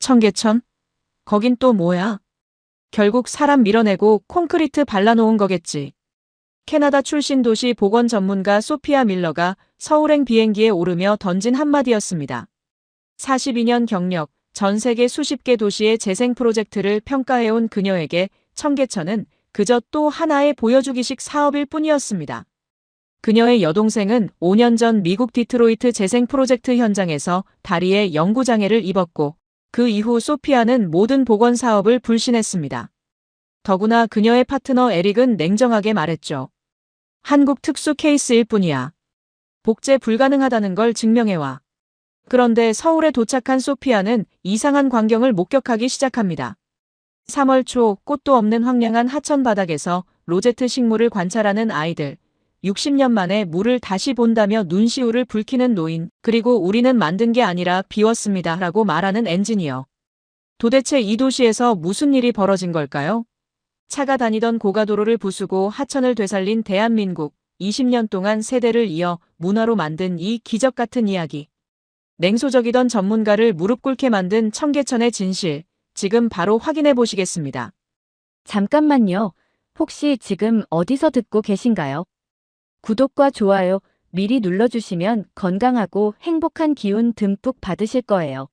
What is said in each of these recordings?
청계천? 거긴 또 뭐야? 결국 사람 밀어내고 콘크리트 발라놓은 거겠지. 캐나다 출신 도시 보건 전문가 소피아 밀러가 서울행 비행기에 오르며 던진 한마디였습니다. 42년 경력, 전 세계 수십 개 도시의 재생 프로젝트를 평가해온 그녀에게 청계천은 그저 또 하나의 보여주기식 사업일 뿐이었습니다. 그녀의 여동생은 5년 전 미국 디트로이트 재생 프로젝트 현장에서 다리에 영구장애를 입었고 그 이후 소피아는 모든 보건 사업을 불신했습니다. 더구나 그녀의 파트너 에릭은 냉정하게 말했죠. 한국 특수 케이스일 뿐이야. 복제 불가능하다는 걸 증명해와. 그런데 서울에 도착한 소피아는 이상한 광경을 목격하기 시작합니다. 3월 초 꽃도 없는 황량한 하천 바닥에서 로제트 식물을 관찰하는 아이들, 60년 만에 물을 다시 본다며 눈시울을 붉히는 노인, 그리고 우리는 만든 게 아니라 비웠습니다 라고 말하는 엔지니어. 도대체 이 도시에서 무슨 일이 벌어진 걸까요? 차가 다니던 고가도로를 부수고 하천을 되살린 대한민국, 20년 동안 세대를 이어 문화로 만든 이 기적 같은 이야기. 냉소적이던 전문가를 무릎 꿇게 만든 청계천의 진실, 지금 바로 확인해 보시겠습니다. 잠깐만요. 혹시 지금 어디서 듣고 계신가요? 구독과 좋아요 미리 눌러주시면 건강하고 행복한 기운 듬뿍 받으실 거예요.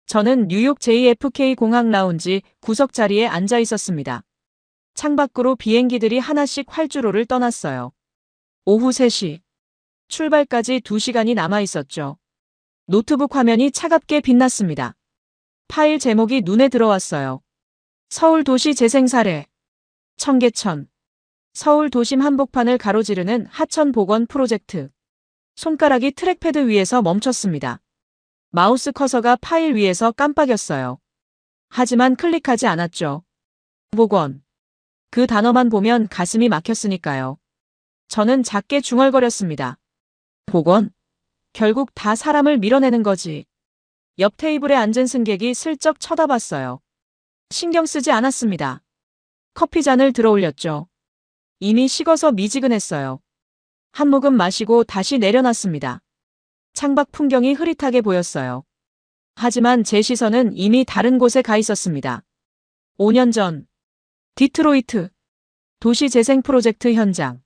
저는 뉴욕 JFK 공항 라운지 구석 자리에 앉아 있었습니다. 창밖으로 비행기들이 하나씩 활주로를 떠났어요. 오후 3시. 출발까지 2시간이 남아 있었죠. 노트북 화면이 차갑게 빛났습니다. 파일 제목이 눈에 들어왔어요. 서울 도시 재생 사례. 청계천. 서울 도심 한복판을 가로지르는 하천 복원 프로젝트. 손가락이 트랙패드 위에서 멈췄습니다. 마우스 커서가 파일 위에서 깜빡였어요. 하지만 클릭하지 않았죠. 복원. 그 단어만 보면 가슴이 막혔으니까요. 저는 작게 중얼거렸습니다. 복원? 결국 다 사람을 밀어내는 거지. 옆 테이블에 앉은 승객이 슬쩍 쳐다봤어요. 신경 쓰지 않았습니다. 커피잔을 들어 올렸죠. 이미 식어서 미지근했어요. 한 모금 마시고 다시 내려놨습니다. 창밖 풍경이 흐릿하게 보였어요. 하지만 제 시선은 이미 다른 곳에 가 있었습니다. 5년 전, 디트로이트, 도시 재생 프로젝트 현장.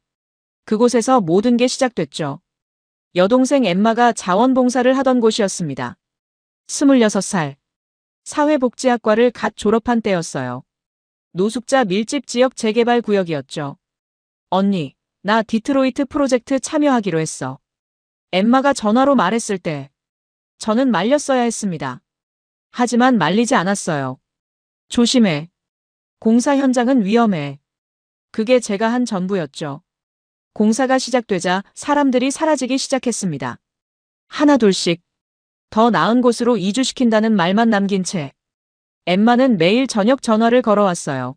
그곳에서 모든 게 시작됐죠. 여동생 엠마가 자원봉사를 하던 곳이었습니다. 26살. 사회복지학과를 갓 졸업한 때였어요. 노숙자 밀집 지역 재개발 구역이었죠. 언니, 나 디트로이트 프로젝트 참여하기로 했어. 엠마가 전화로 말했을 때 저는 말렸어야 했습니다. 하지만 말리지 않았어요. 조심해. 공사 현장은 위험해. 그게 제가 한 전부였죠. 공사가 시작되자 사람들이 사라지기 시작했습니다. 하나둘씩 더 나은 곳으로 이주시킨다는 말만 남긴 채 엠마는 매일 저녁 전화를 걸어왔어요.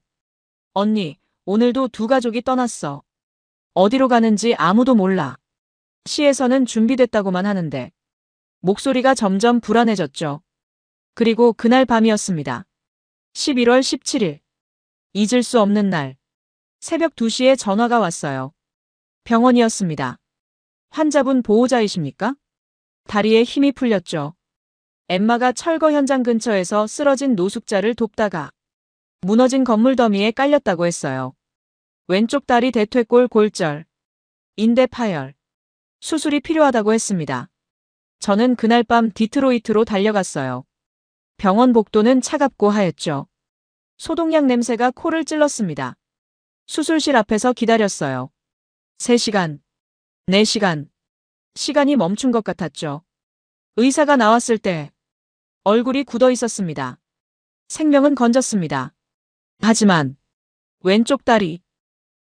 언니, 오늘도 2가족이 떠났어. 어디로 가는지 아무도 몰라. 시에서는 준비됐다고만 하는데. 목소리가 점점 불안해졌죠. 그리고 그날 밤이었습니다. 11월 17일. 잊을 수 없는 날. 새벽 2시에 전화가 왔어요. 병원이었습니다. 환자분 보호자이십니까? 다리에 힘이 풀렸죠. 엠마가 철거 현장 근처에서 쓰러진 노숙자를 돕다가 무너진 건물 더미에 깔렸다고 했어요. 왼쪽 다리 대퇴골 골절, 인대 파열, 수술이 필요하다고 했습니다. 저는 그날 밤 디트로이트로 달려갔어요. 병원 복도는 차갑고 하였죠. 소독약 냄새가 코를 찔렀습니다. 수술실 앞에서 기다렸어요. 3시간, 4시간. 시간이 멈춘 것 같았죠. 의사가 나왔을 때 얼굴이 굳어 있었습니다. 생명은 건졌습니다. 하지만 왼쪽 다리,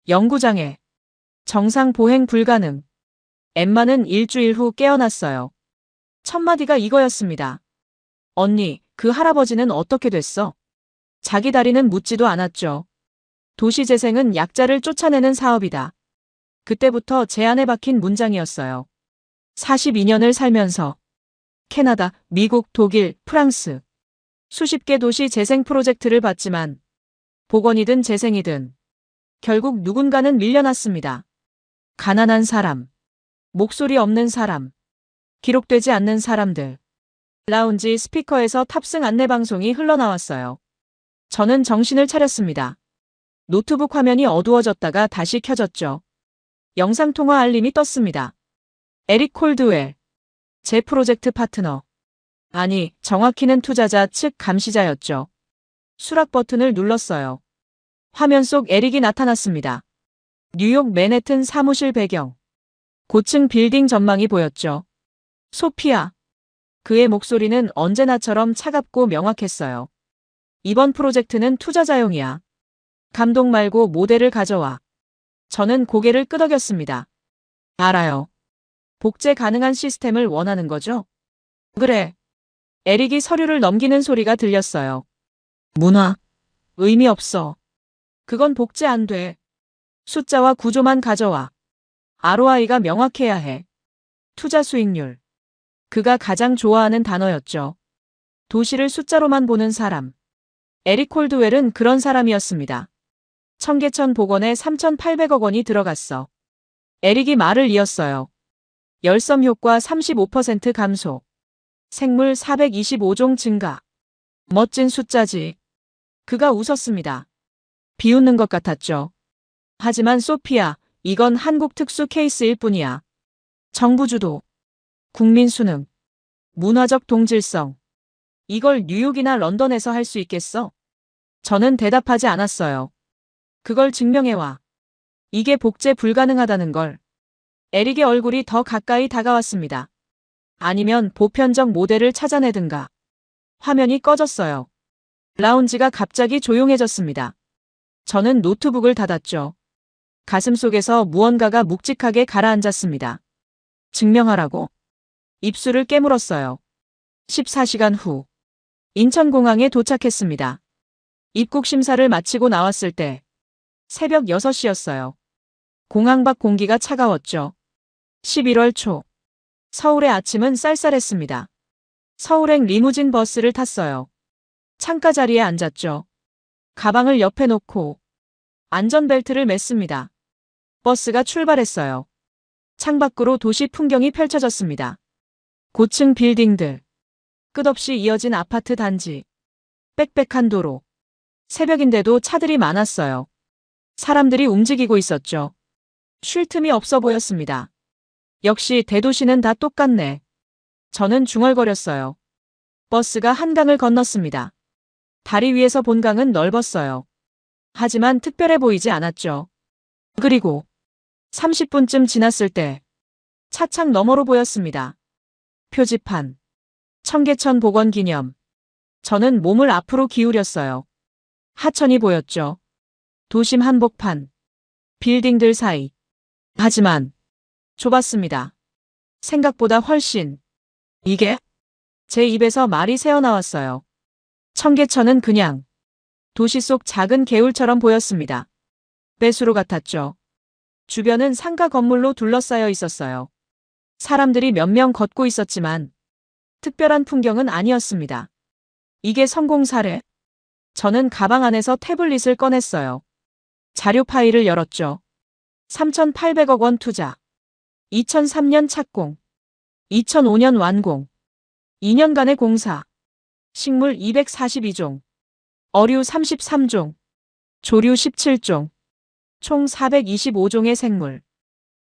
영구장애, 정상 보행 불가능. 엠마는 일주일 후 깨어났어요. 첫 마디가 이거였습니다. 언니, 그 할아버지는 어떻게 됐어? 자기 다리는 묻지도 않았죠. 도시재생은 약자를 쫓아내는 사업이다. 그때부터 제 안에 박힌 문장이었어요. 42년을 살면서 캐나다, 미국, 독일, 프랑스 수십 개 도시 재생 프로젝트를 봤지만 복원이든 재생이든 결국 누군가는 밀려났습니다. 가난한 사람, 목소리 없는 사람, 기록되지 않는 사람들. 라운지 스피커에서 탑승 안내 방송이 흘러나왔어요. 저는 정신을 차렸습니다. 노트북 화면이 어두워졌다가 다시 켜졌죠. 영상통화 알림이 떴습니다. 에릭 콜드웰. 제 프로젝트 파트너. 아니, 정확히는 투자자 측 감시자였죠. 수락 버튼을 눌렀어요. 화면 속 에릭이 나타났습니다. 뉴욕 맨해튼 사무실 배경. 고층 빌딩 전망이 보였죠. 소피아. 그의 목소리는 언제나처럼 차갑고 명확했어요. 이번 프로젝트는 투자자용이야. 감독 말고 모델을 가져와. 저는 고개를 끄덕였습니다. 알아요. 복제 가능한 시스템을 원하는 거죠? 그래. 에릭이 서류를 넘기는 소리가 들렸어요. 문화. 의미 없어. 그건 복제 안 돼. 숫자와 구조만 가져와. ROI가 명확해야 해. 투자 수익률. 그가 가장 좋아하는 단어였죠. 도시를 숫자로만 보는 사람. 에릭 콜드웰은 그런 사람이었습니다. 청계천 복원에 3,800억 원이 들어갔어. 에릭이 말을 이었어요. 열섬 효과 35% 감소. 생물 425종 증가. 멋진 숫자지. 그가 웃었습니다. 비웃는 것 같았죠. 하지만 소피아, 이건 한국 특수 케이스일 뿐이야. 정부 주도. 국민 수능. 문화적 동질성. 이걸 뉴욕이나 런던에서 할 수 있겠어? 저는 대답하지 않았어요. 그걸 증명해와. 이게 복제 불가능하다는 걸. 에릭의 얼굴이 더 가까이 다가왔습니다. 아니면 보편적 모델을 찾아내든가. 화면이 꺼졌어요. 라운지가 갑자기 조용해졌습니다. 저는 노트북을 닫았죠. 가슴속에서 무언가가 묵직하게 가라앉았습니다. 증명하라고. 입술을 깨물었어요. 14시간 후. 인천공항에 도착했습니다. 입국 심사를 마치고 나왔을 때 새벽 6시였어요. 공항 밖 공기가 차가웠죠. 11월 초. 서울의 아침은 쌀쌀했습니다. 서울행 리무진 버스를 탔어요. 창가 자리에 앉았죠. 가방을 옆에 놓고 안전벨트를 맸습니다. 버스가 출발했어요. 창밖으로 도시 풍경이 펼쳐졌습니다. 고층 빌딩들. 끝없이 이어진 아파트 단지. 빽빽한 도로. 새벽인데도 차들이 많았어요. 사람들이 움직이고 있었죠. 쉴 틈이 없어 보였습니다. 역시 대도시는 다 똑같네. 저는 중얼거렸어요. 버스가 한강을 건넜습니다. 다리 위에서 본 강은 넓었어요. 하지만 특별해 보이지 않았죠. 그리고 30분쯤 지났을 때 차창 너머로 보였습니다. 표지판. 청계천 복원 기념. 저는 몸을 앞으로 기울였어요. 하천이 보였죠. 도심 한복판. 빌딩들 사이. 하지만 좁았습니다. 생각보다 훨씬. 이게? 제 입에서 말이 새어나왔어요. 청계천은 그냥 도시 속 작은 개울처럼 보였습니다. 배수로 같았죠. 주변은 상가 건물로 둘러싸여 있었어요. 사람들이 몇 명 걷고 있었지만 특별한 풍경은 아니었습니다. 이게 성공 사례? 저는 가방 안에서 태블릿을 꺼냈어요. 자료 파일을 열었죠. 3,800억 원 투자. 2003년 착공. 2005년 완공. 2년간의 공사. 식물 242종. 어류 33종. 조류 17종. 총 425종의 생물.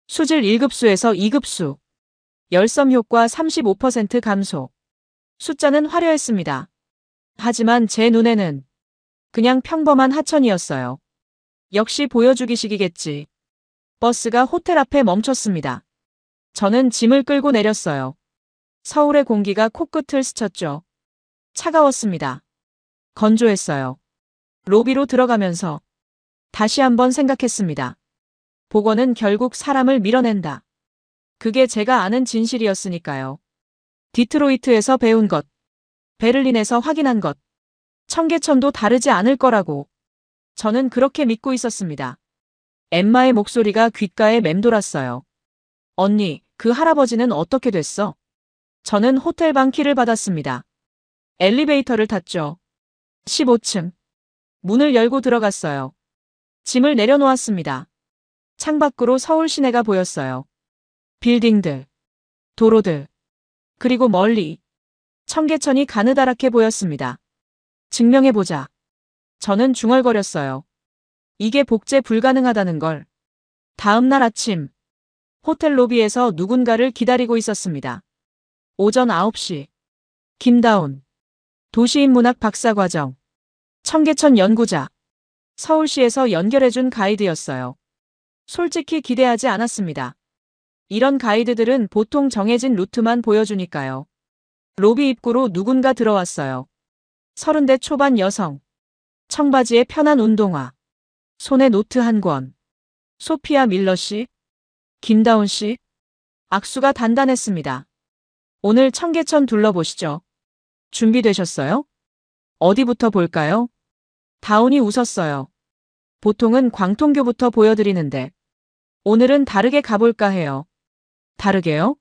수질 1급수에서 2급수. 열섬 효과 35% 감소. 숫자는 화려했습니다. 하지만 제 눈에는 그냥 평범한 하천이었어요. 역시 보여주기식이겠지. 버스가 호텔 앞에 멈췄습니다. 저는 짐을 끌고 내렸어요. 서울의 공기가 코끝을 스쳤죠. 차가웠습니다. 건조했어요. 로비로 들어가면서 다시 한번 생각했습니다. 복원은 결국 사람을 밀어낸다. 그게 제가 아는 진실이었으니까요. 디트로이트에서 배운 것, 베를린에서 확인한 것, 청계천도 다르지 않을 거라고. 저는 그렇게 믿고 있었습니다. 엠마의 목소리가 귓가에 맴돌았어요. 언니, 그 할아버지는 어떻게 됐어? 저는 호텔방 키를 받았습니다. 엘리베이터를 탔죠. 15층. 문을 열고 들어갔어요. 짐을 내려놓았습니다. 창밖으로 서울 시내가 보였어요. 빌딩들, 도로들, 그리고 멀리 청계천이 가느다랗게 보였습니다. 증명해보자. 저는 중얼거렸어요. 이게 복제 불가능하다는 걸. 다음 날 아침, 호텔 로비에서 누군가를 기다리고 있었습니다. 오전 9시. 김다운. 도시인문학 박사과정. 청계천 연구자. 서울시에서 연결해준 가이드였어요. 솔직히 기대하지 않았습니다. 이런 가이드들은 보통 정해진 루트만 보여주니까요. 로비 입구로 누군가 들어왔어요. 30대 초반 여성. 청바지에 편한 운동화. 손에 노트 한 권. 소피아 밀러 씨? 김다운 씨? 악수가 단단했습니다. 오늘 청계천 둘러보시죠. 준비되셨어요? 어디부터 볼까요? 다운이 웃었어요. 보통은 광통교부터 보여드리는데 오늘은 다르게 가볼까 해요. 다르게요?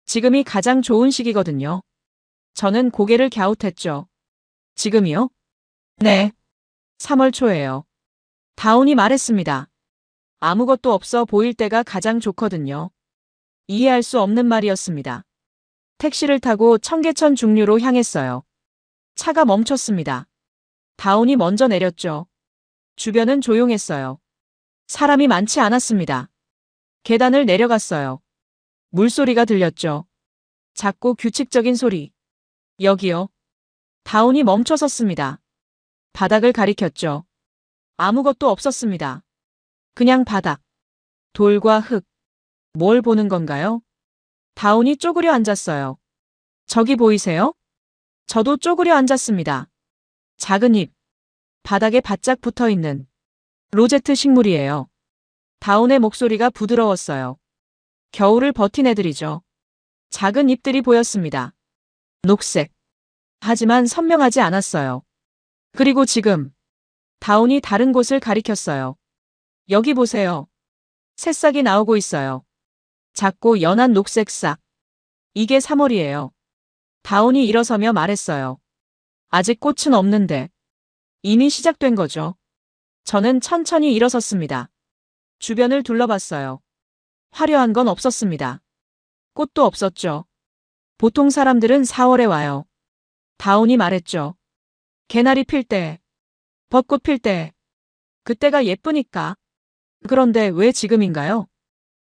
지금이 가장 좋은 시기거든요. 저는 고개를 갸웃했죠. 지금이요? 네. 3월 초예요. 다운이 말했습니다. 아무것도 없어 보일 때가 가장 좋거든요. 이해할 수 없는 말이었습니다. 택시를 타고 청계천 중류로 향했어요. 차가 멈췄습니다. 다운이 먼저 내렸죠. 주변은 조용했어요. 사람이 많지 않았습니다. 계단을 내려갔어요. 물소리가 들렸죠. 작고 규칙적인 소리. 여기요. 다운이 멈춰 섰습니다. 바닥을 가리켰죠. 아무것도 없었습니다. 그냥 바닥. 돌과 흙. 뭘 보는 건가요? 다운이 쪼그려 앉았어요. 저기 보이세요? 저도 쪼그려 앉았습니다. 작은 잎. 바닥에 바짝 붙어 있는 로제트 식물이에요. 다운의 목소리가 부드러웠어요. 겨울을 버틴 애들이죠. 작은 잎들이 보였습니다. 녹색. 하지만 선명하지 않았어요. 그리고 지금 다운이 다른 곳을 가리켰어요. 여기 보세요. 새싹이 나오고 있어요. 작고 연한 녹색 싹. 이게 3월이에요. 다운이 일어서며 말했어요. 아직 꽃은 없는데 이미 시작된 거죠. 저는 천천히 일어섰습니다. 주변을 둘러봤어요. 화려한 건 없었습니다. 꽃도 없었죠. 보통 사람들은 4월에 와요. 다운이 말했죠. 개나리 필 때, 벚꽃 필 때, 그때가 예쁘니까. 그런데 왜 지금인가요?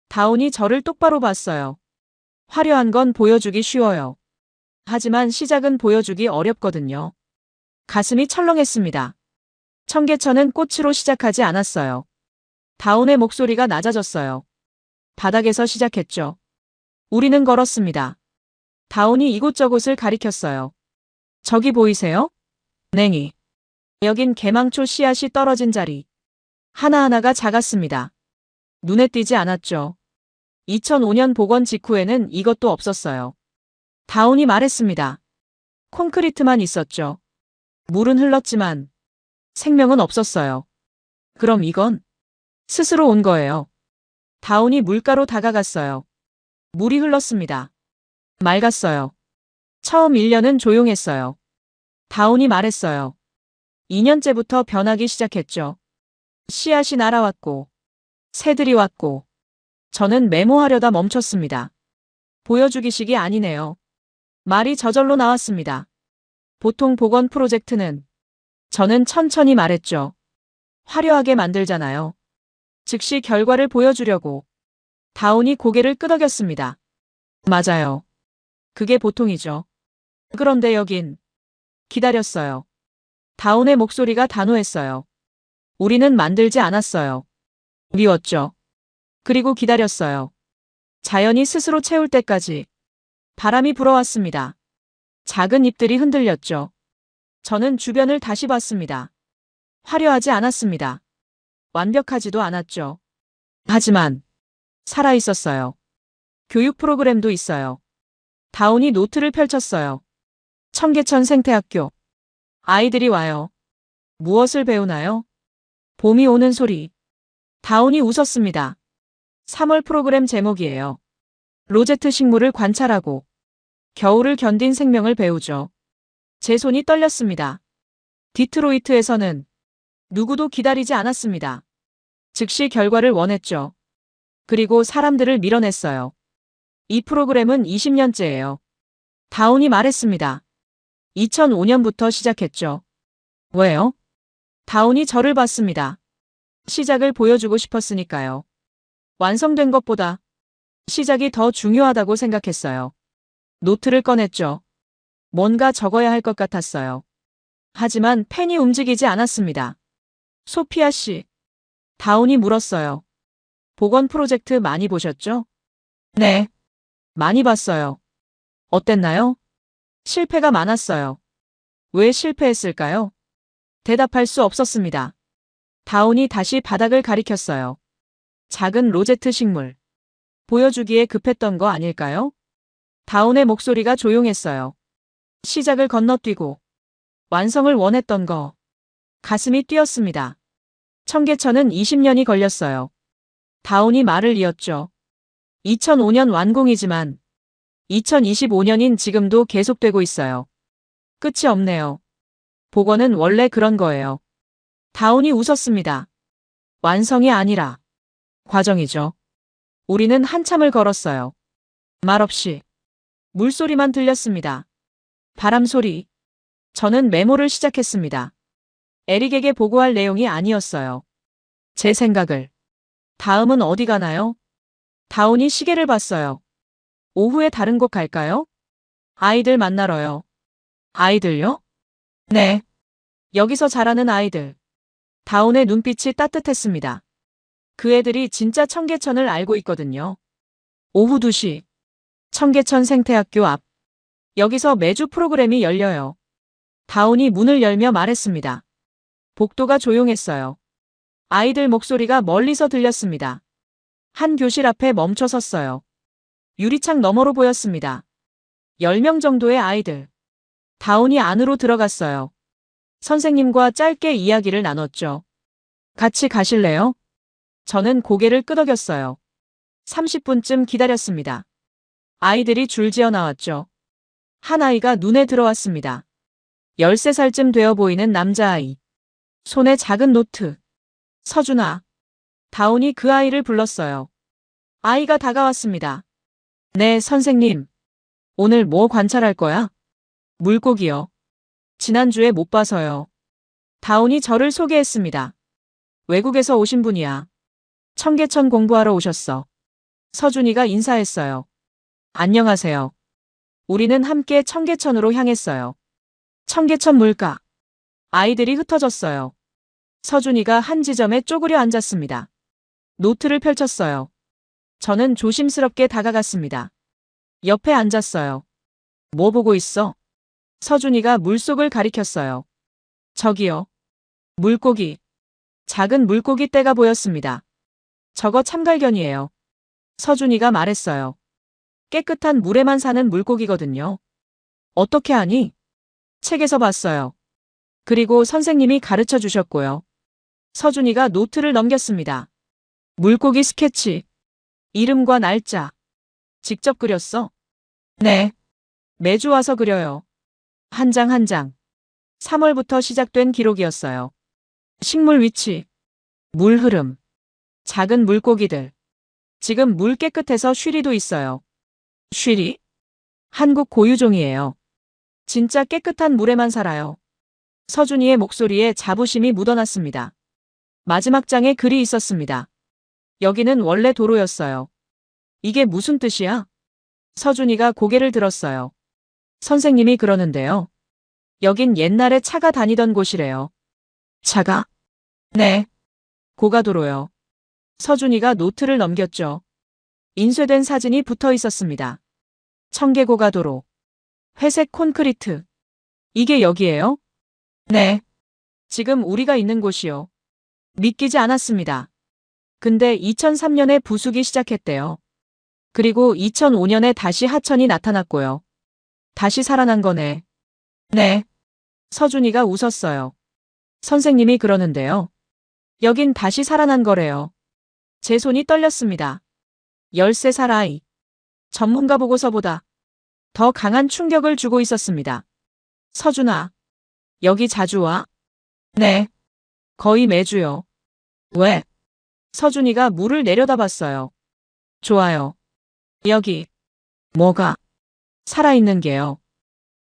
다운이 저를 똑바로 봤어요. 화려한 건 보여주기 쉬워요. 하지만 시작은 보여주기 어렵거든요. 가슴이 철렁했습니다. 청계천은 꽃으로 시작하지 않았어요. 다운의 목소리가 낮아졌어요. 바닥에서 시작했죠. 우리는 걸었습니다. 다운이 이곳저곳을 가리켰어요. 저기 보이세요? 냉이. 여긴 개망초 씨앗이 떨어진 자리. 하나하나가 작았습니다. 눈에 띄지 않았죠. 2005년 복원 직후에는 이것도 없었어요. 다운이 말했습니다. 콘크리트만 있었죠. 물은 흘렀지만 생명은 없었어요. 그럼 이건 스스로 온 거예요. 다운이 물가로 다가갔어요. 물이 흘렀습니다. 맑았어요. 처음 1년은 조용했어요. 다운이 말했어요. 2년째부터 변하기 시작했죠. 씨앗이 날아왔고 새들이 왔고 저는 메모하려다 멈췄습니다. 보여주기식이 아니네요. 말이 저절로 나왔습니다. 보통 복원 프로젝트는 저는 천천히 말했죠. 화려하게 만들잖아요. 즉시 결과를 보여주려고. 다운이 고개를 끄덕였습니다. 맞아요. 그게 보통이죠. 그런데 여긴 기다렸어요. 다운의 목소리가 단호했어요. 우리는 만들지 않았어요. 미웠죠. 그리고 기다렸어요. 자연이 스스로 채울 때까지. 바람이 불어왔습니다. 작은 잎들이 흔들렸죠. 저는 주변을 다시 봤습니다. 화려하지 않았습니다. 완벽하지도 않았죠. 하지만 살아있었어요. 교육 프로그램도 있어요. 다운이 노트를 펼쳤어요. 청계천 생태학교. 아이들이 와요. 무엇을 배우나요? 봄이 오는 소리. 다운이 웃었습니다. 3월 프로그램 제목이에요. 로제트 식물을 관찰하고 겨울을 견딘 생명을 배우죠. 제 손이 떨렸습니다. 디트로이트에서는 누구도 기다리지 않았습니다. 즉시 결과를 원했죠. 그리고 사람들을 밀어냈어요. 이 프로그램은 20년째예요. 다운이 말했습니다. 2005년부터 시작했죠. 왜요? 다운이 저를 봤습니다. 시작을 보여주고 싶었으니까요. 완성된 것보다 시작이 더 중요하다고 생각했어요. 노트를 꺼냈죠. 뭔가 적어야 할 것 같았어요. 하지만 펜이 움직이지 않았습니다. 소피아 씨, 다운이 물었어요. 복원 프로젝트 많이 보셨죠? 네. 많이 봤어요. 어땠나요? 실패가 많았어요. 왜 실패했을까요? 대답할 수 없었습니다. 다운이 다시 바닥을 가리켰어요. 작은 로제트 식물. 보여주기에 급했던 거 아닐까요? 다운의 목소리가 조용했어요. 시작을 건너뛰고 완성을 원했던 거. 가슴이 뛰었습니다. 청계천은 20년이 걸렸어요. 다운이 말을 이었죠. 2005년 완공이지만 2025년인 지금도 계속되고 있어요. 끝이 없네요. 복원은 원래 그런 거예요. 다운이 웃었습니다. 완성이 아니라 과정이죠. 우리는 한참을 걸었어요. 말없이 물소리만 들렸습니다. 바람 소리. 저는 메모를 시작했습니다. 에릭에게 보고할 내용이 아니었어요. 제 생각을. 다음은 어디 가나요? 다운이 시계를 봤어요. 오후에 다른 곳 갈까요? 아이들 만나러요. 아이들요? 네. 여기서 자라는 아이들. 다운의 눈빛이 따뜻했습니다. 그 애들이 진짜 청계천을 알고 있거든요. 오후 2시. 청계천 생태학교 앞. 여기서 매주 프로그램이 열려요. 다운이 문을 열며 말했습니다. 복도가 조용했어요. 아이들 목소리가 멀리서 들렸습니다. 한 교실 앞에 멈춰 섰어요. 유리창 너머로 보였습니다. 10명 정도의 아이들. 다운이 안으로 들어갔어요. 선생님과 짧게 이야기를 나눴죠. 같이 가실래요? 저는 고개를 끄덕였어요. 30분쯤 기다렸습니다. 아이들이 줄지어 나왔죠. 한 아이가 눈에 들어왔습니다. 13살쯤 되어 보이는 남자아이. 손에 작은 노트. 서준아. 다운이 그 아이를 불렀어요. 아이가 다가왔습니다. 네, 선생님. 오늘 뭐 관찰할 거야? 물고기요. 지난주에 못 봐서요. 다운이 저를 소개했습니다. 외국에서 오신 분이야. 청계천 공부하러 오셨어. 서준이가 인사했어요. 안녕하세요. 우리는 함께 청계천으로 향했어요. 청계천 물가. 아이들이 흩어졌어요. 서준이가 한 지점에 쪼그려 앉았습니다. 노트를 펼쳤어요. 저는 조심스럽게 다가갔습니다. 옆에 앉았어요. 뭐 보고 있어? 서준이가 물속을 가리켰어요. 저기요. 물고기. 작은 물고기 떼가 보였습니다. 저거 참갈견이에요. 서준이가 말했어요. 깨끗한 물에만 사는 물고기거든요. 어떻게 아니? 책에서 봤어요. 그리고 선생님이 가르쳐 주셨고요. 서준이가 노트를 넘겼습니다. 물고기 스케치. 이름과 날짜. 직접 그렸어? 네. 매주 와서 그려요. 한 장 한 장. 3월부터 시작된 기록이었어요. 식물 위치. 물 흐름. 작은 물고기들. 지금 물 깨끗해서 쉬리도 있어요. 쉬리? 한국 고유종이에요. 진짜 깨끗한 물에만 살아요. 서준이의 목소리에 자부심이 묻어났습니다. 마지막 장에 글이 있었습니다. 여기는 원래 도로였어요. 이게 무슨 뜻이야? 서준이가 고개를 들었어요. 선생님이 그러는데요. 여긴 옛날에 차가 다니던 곳이래요. 차가? 네. 고가도로요. 서준이가 노트를 넘겼죠. 인쇄된 사진이 붙어 있었습니다. 청계고가도로. 회색 콘크리트. 이게 여기예요? 네. 지금 우리가 있는 곳이요. 믿기지 않았습니다. 근데 2003년에 부수기 시작했대요. 그리고 2005년에 다시 하천이 나타났고요. 다시 살아난 거네. 네. 서준이가 웃었어요. 선생님이 그러는데요. 여긴 다시 살아난 거래요. 제 손이 떨렸습니다. 13살 아이. 전문가 보고서보다 더 강한 충격을 주고 있었습니다. 서준아. 여기 자주 와? 네. 거의 매주요. 왜? 서준이가 물을 내려다봤어요. 좋아요. 여기. 뭐가? 살아있는 게요.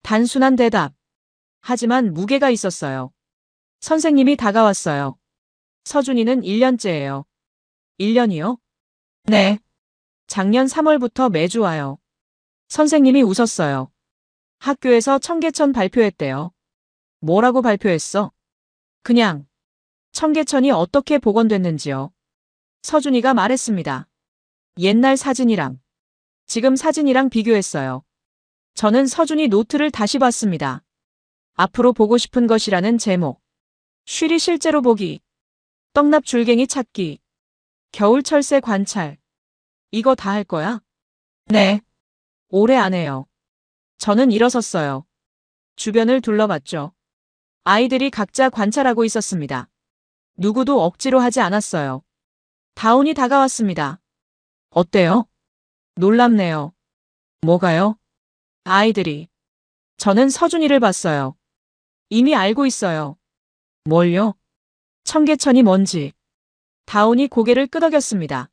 단순한 대답. 하지만 무게가 있었어요. 선생님이 다가왔어요. 서준이는 1년째예요. 1년이요? 네. 작년 3월부터 매주 와요. 선생님이 웃었어요. 학교에서 청계천 발표했대요. 뭐라고 발표했어? 그냥 청계천이 어떻게 복원됐는지요. 서준이가 말했습니다. 옛날 사진이랑 지금 사진이랑 비교했어요. 저는 서준이 노트를 다시 봤습니다. 앞으로 보고 싶은 것이라는 제목. 쉬리 실제로 보기. 떡납 줄갱이 찾기. 겨울 철새 관찰. 이거 다 할 거야? 네. 오래 안 해요. 저는 일어섰어요. 주변을 둘러봤죠. 아이들이 각자 관찰하고 있었습니다. 누구도 억지로 하지 않았어요. 다운이 다가왔습니다. 어때요? 놀랍네요. 뭐가요? 아이들이. 저는 서준이를 봤어요. 이미 알고 있어요. 뭘요? 청계천이 뭔지. 다운이 고개를 끄덕였습니다.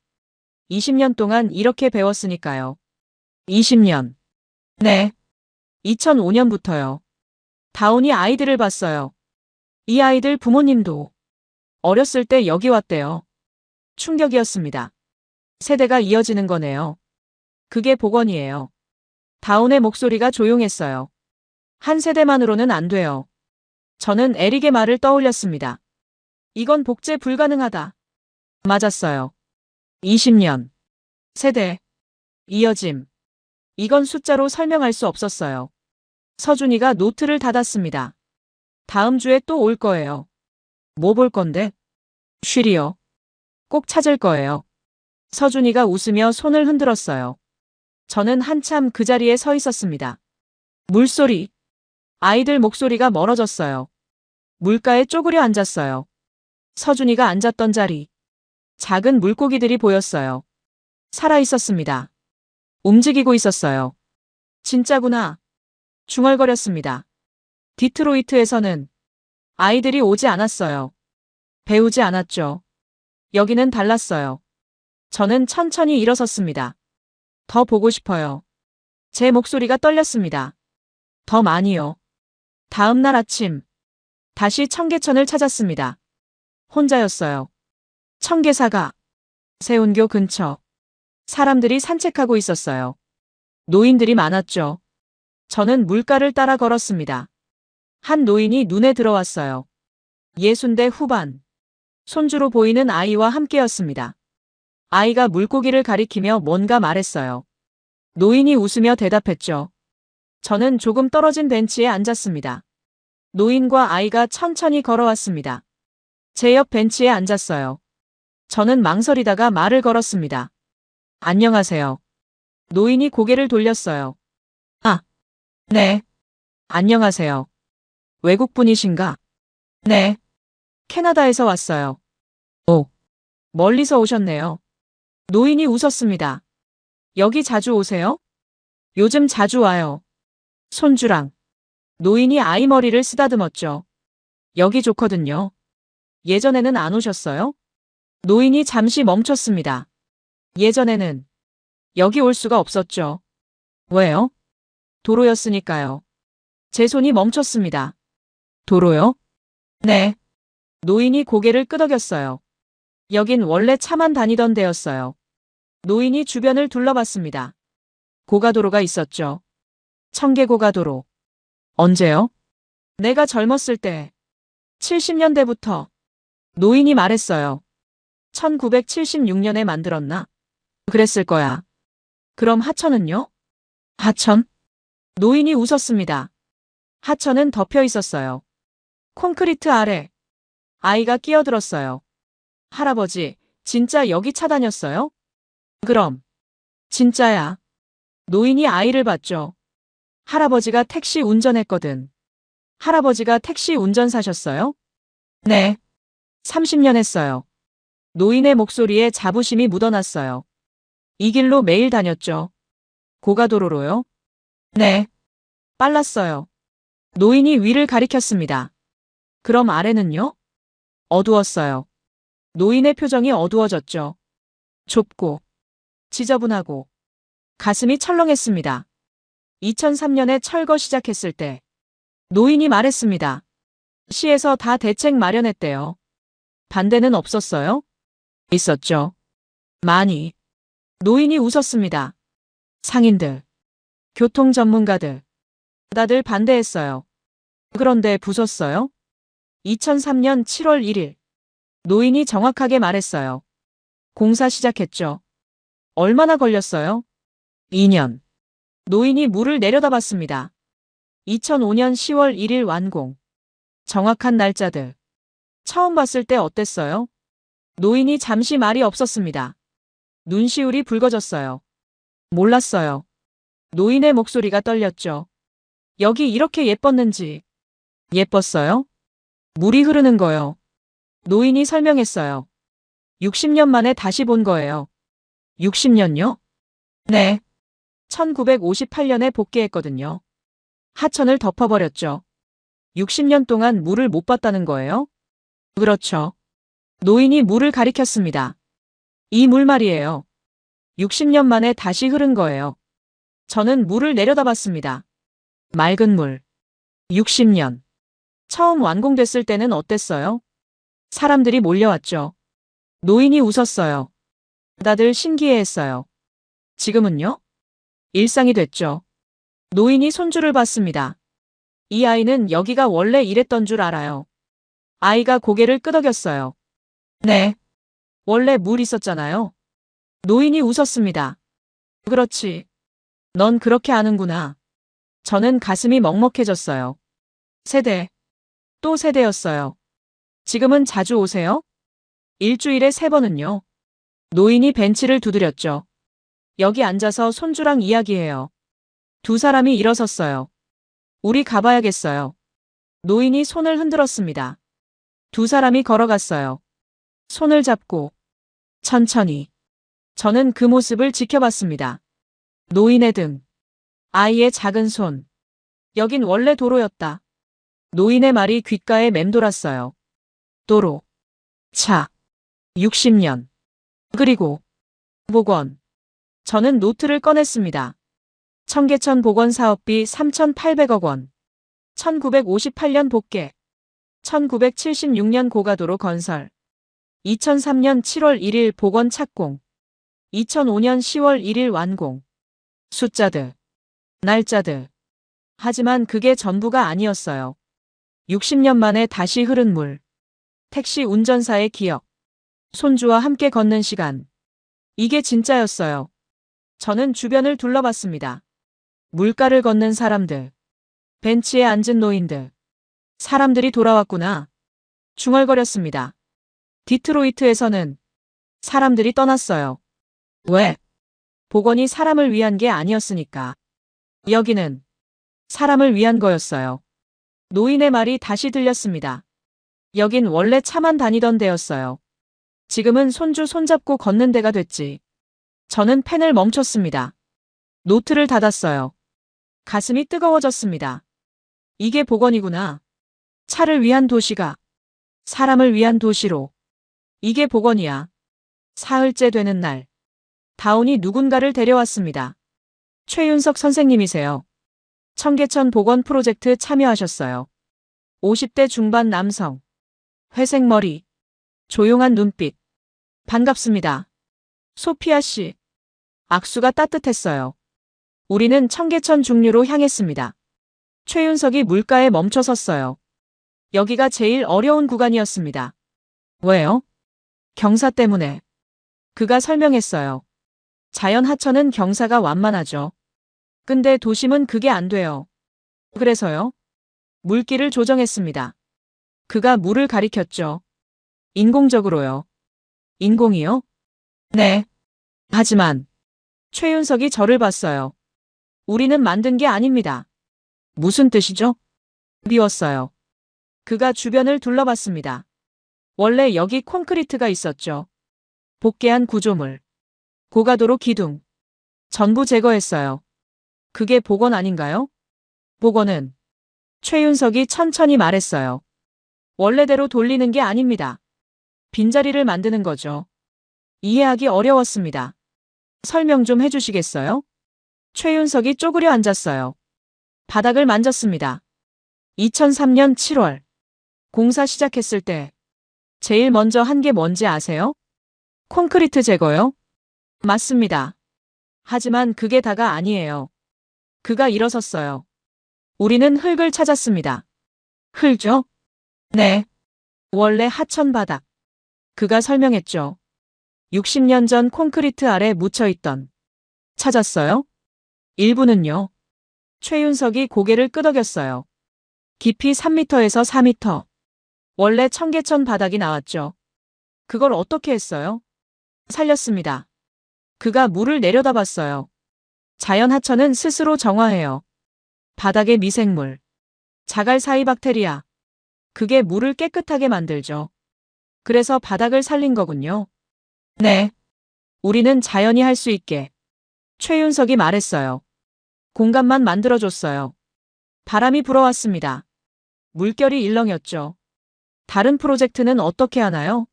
20년 동안 이렇게 배웠으니까요. 20년. 네. 2005년부터요. 다운이 아이들을 봤어요. 이 아이들 부모님도 어렸을 때 여기 왔대요. 충격이었습니다. 세대가 이어지는 거네요. 그게 복원이에요. 다운의 목소리가 조용했어요. 한 세대만으로는 안 돼요. 저는 에릭의 말을 떠올렸습니다. 이건 복제 불가능하다. 맞았어요. 20년. 세대. 이어짐. 이건 숫자로 설명할 수 없었어요. 서준이가 노트를 닫았습니다. 다음 주에 또 올 거예요. 뭐 볼 건데? 쉬리요. 꼭 찾을 거예요. 서준이가 웃으며 손을 흔들었어요. 저는 한참 그 자리에 서 있었습니다. 물소리. 아이들 목소리가 멀어졌어요. 물가에 쪼그려 앉았어요. 서준이가 앉았던 자리. 작은 물고기들이 보였어요. 살아 있었습니다. 움직이고 있었어요. 진짜구나. 중얼거렸습니다. 디트로이트에서는 아이들이 오지 않았어요. 배우지 않았죠. 여기는 달랐어요. 저는 천천히 일어섰습니다. 더 보고 싶어요. 제 목소리가 떨렸습니다. 더 많이요. 다음 날 아침, 다시 청계천을 찾았습니다. 혼자였어요. 청계사가 세운교 근처. 사람들이 산책하고 있었어요. 노인들이 많았죠. 저는 물가를 따라 걸었습니다. 한 노인이 눈에 들어왔어요. 60대 후반. 손주로 보이는 아이와 함께였습니다. 아이가 물고기를 가리키며 뭔가 말했어요. 노인이 웃으며 대답했죠. 저는 조금 떨어진 벤치에 앉았습니다. 노인과 아이가 천천히 걸어왔습니다. 제 옆 벤치에 앉았어요. 저는 망설이다가 말을 걸었습니다. 안녕하세요. 노인이 고개를 돌렸어요. 아, 네. 안녕하세요. 외국분이신가? 네. 캐나다에서 왔어요. 오, 멀리서 오셨네요. 노인이 웃었습니다. 여기 자주 오세요? 요즘 자주 와요. 손주랑. 노인이 아이 머리를 쓰다듬었죠. 여기 좋거든요. 예전에는 안 오셨어요? 노인이 잠시 멈췄습니다. 예전에는 여기 올 수가 없었죠. 왜요? 도로였으니까요. 제 손이 멈췄습니다. 도로요? 네. 노인이 고개를 끄덕였어요. 여긴 원래 차만 다니던 데였어요. 노인이 주변을 둘러봤습니다. 고가도로가 있었죠. 청계고가도로. 언제요? 내가 젊었을 때. 70년대부터. 노인이 말했어요. 1976년에 만들었나? 그랬을 거야. 그럼 하천은요? 하천? 노인이 웃었습니다. 하천은 덮여 있었어요. 콘크리트 아래. 아이가 끼어들었어요. 할아버지, 진짜 여기 차 다녔어요? 그럼. 진짜야. 노인이 아이를 봤죠. 할아버지가 택시 운전했거든. 할아버지가 택시 운전사셨어요? 네. 30년 했어요. 노인의 목소리에 자부심이 묻어났어요. 이 길로 매일 다녔죠. 고가도로로요? 네. 빨랐어요. 노인이 위를 가리켰습니다. 그럼 아래는요? 어두웠어요. 노인의 표정이 어두워졌죠. 좁고, 지저분하고, 가슴이 철렁했습니다. 2003년에 철거 시작했을 때, 노인이 말했습니다. 시에서 다 대책 마련했대요. 반대는 없었어요? 있었죠. 많이. 노인이 웃었습니다. 상인들, 교통 전문가들, 다들 반대했어요. 그런데 부쉈어요? 2003년 7월 1일. 노인이 정확하게 말했어요. 공사 시작했죠. 얼마나 걸렸어요? 2년. 노인이 물을 내려다봤습니다. 2005년 10월 1일 완공. 정확한 날짜들. 처음 봤을 때 어땠어요? 노인이 잠시 말이 없었습니다. 눈시울이 붉어졌어요. 몰랐어요. 노인의 목소리가 떨렸죠. 여기 이렇게 예뻤는지. 예뻤어요? 물이 흐르는 거요. 노인이 설명했어요. 60년 만에 다시 본 거예요. 60년요? 네. 1958년에 복귀했거든요. 하천을 덮어버렸죠. 60년 동안 물을 못 봤다는 거예요? 그렇죠. 노인이 물을 가리켰습니다. 이 물 말이에요. 60년 만에 다시 흐른 거예요. 저는 물을 내려다봤습니다. 맑은 물. 60년. 처음 완공됐을 때는 어땠어요? 사람들이 몰려왔죠. 노인이 웃었어요. 다들 신기해했어요. 지금은요? 일상이 됐죠. 노인이 손주를 봤습니다. 이 아이는 여기가 원래 이랬던 줄 알아요. 아이가 고개를 끄덕였어요. 네. 원래 물 있었잖아요. 노인이 웃었습니다. 그렇지. 넌 그렇게 아는구나. 저는 가슴이 먹먹해졌어요. 세대. 또 세대였어요. 지금은 자주 오세요? 일주일에 3번은요. 노인이 벤치를 두드렸죠. 여기 앉아서 손주랑 이야기해요. 두 사람이 일어섰어요. 우리 가봐야겠어요. 노인이 손을 흔들었습니다. 두 사람이 걸어갔어요. 손을 잡고 천천히. 저는 그 모습을 지켜봤습니다. 노인의 등, 아이의 작은 손. 여긴 원래 도로였다. 노인의 말이 귓가에 맴돌았어요. 도로, 차, 60년. 그리고 복원. 저는 노트를 꺼냈습니다. 청계천 복원 사업비 3,800억 원. 1958년 복개. 1976년 고가도로 건설. 2003년 7월 1일 복원 착공. 2005년 10월 1일 완공. 숫자들. 날짜들. 하지만 그게 전부가 아니었어요. 60년 만에 다시 흐른 물. 택시 운전사의 기억. 손주와 함께 걷는 시간. 이게 진짜였어요. 저는 주변을 둘러봤습니다. 물가를 걷는 사람들. 벤치에 앉은 노인들. 사람들이 돌아왔구나. 중얼거렸습니다. 디트로이트에서는 사람들이 떠났어요. 왜? 복원이 사람을 위한 게 아니었으니까. 여기는 사람을 위한 거였어요. 노인의 말이 다시 들렸습니다. 여긴 원래 차만 다니던 데였어요. 지금은 손주 손잡고 걷는 데가 됐지. 저는 펜을 멈췄습니다. 노트를 닫았어요. 가슴이 뜨거워졌습니다. 이게 복원이구나. 차를 위한 도시가 사람을 위한 도시로. 이게 복원이야. 사흘째 되는 날. 다운이 누군가를 데려왔습니다. 최윤석 선생님이세요. 청계천 복원 프로젝트 참여하셨어요. 50대 중반 남성. 회색 머리. 조용한 눈빛. 반갑습니다. 소피아 씨. 악수가 따뜻했어요. 우리는 청계천 중류로 향했습니다. 최윤석이 물가에 멈춰 섰어요. 여기가 제일 어려운 구간이었습니다. 왜요? 경사 때문에. 그가 설명했어요. 자연 하천은 경사가 완만하죠. 근데 도심은 그게 안 돼요. 그래서요? 물길을 조정했습니다. 그가 물을 가리켰죠. 인공적으로요. 인공이요? 네. 하지만 최윤석이 저를 봤어요. 우리는 만든 게 아닙니다. 무슨 뜻이죠? 비웠어요. 그가 주변을 둘러봤습니다. 원래 여기 콘크리트가 있었죠. 복개한 구조물. 고가도로 기둥. 전부 제거했어요. 그게 복원 아닌가요? 복원은 최윤석이 천천히 말했어요. 원래대로 돌리는 게 아닙니다. 빈자리를 만드는 거죠. 이해하기 어려웠습니다. 설명 좀 해주시겠어요? 최윤석이 쪼그려 앉았어요. 바닥을 만졌습니다. 2003년 7월. 공사 시작했을 때 제일 먼저 한 게 뭔지 아세요? 콘크리트 제거요? 맞습니다. 하지만 그게 다가 아니에요. 그가 일어섰어요. 우리는 흙을 찾았습니다. 흙죠? 네. 원래 하천 바닥. 그가 설명했죠. 60년 전 콘크리트 아래 묻혀있던. 찾았어요? 일부는요. 최윤석이 고개를 끄덕였어요. 깊이 3m에서 4m. 원래 청계천 바닥이 나왔죠. 그걸 어떻게 했어요? 살렸습니다. 그가 물을 내려다봤어요. 자연 하천은 스스로 정화해요. 바닥의 미생물, 자갈 사이 박테리아. 그게 물을 깨끗하게 만들죠. 그래서 바닥을 살린 거군요. 네. 우리는 자연이 할 수 있게. 최윤석이 말했어요. 공간만 만들어줬어요. 바람이 불어왔습니다. 물결이 일렁였죠. 다른 프로젝트는 어떻게 하나요?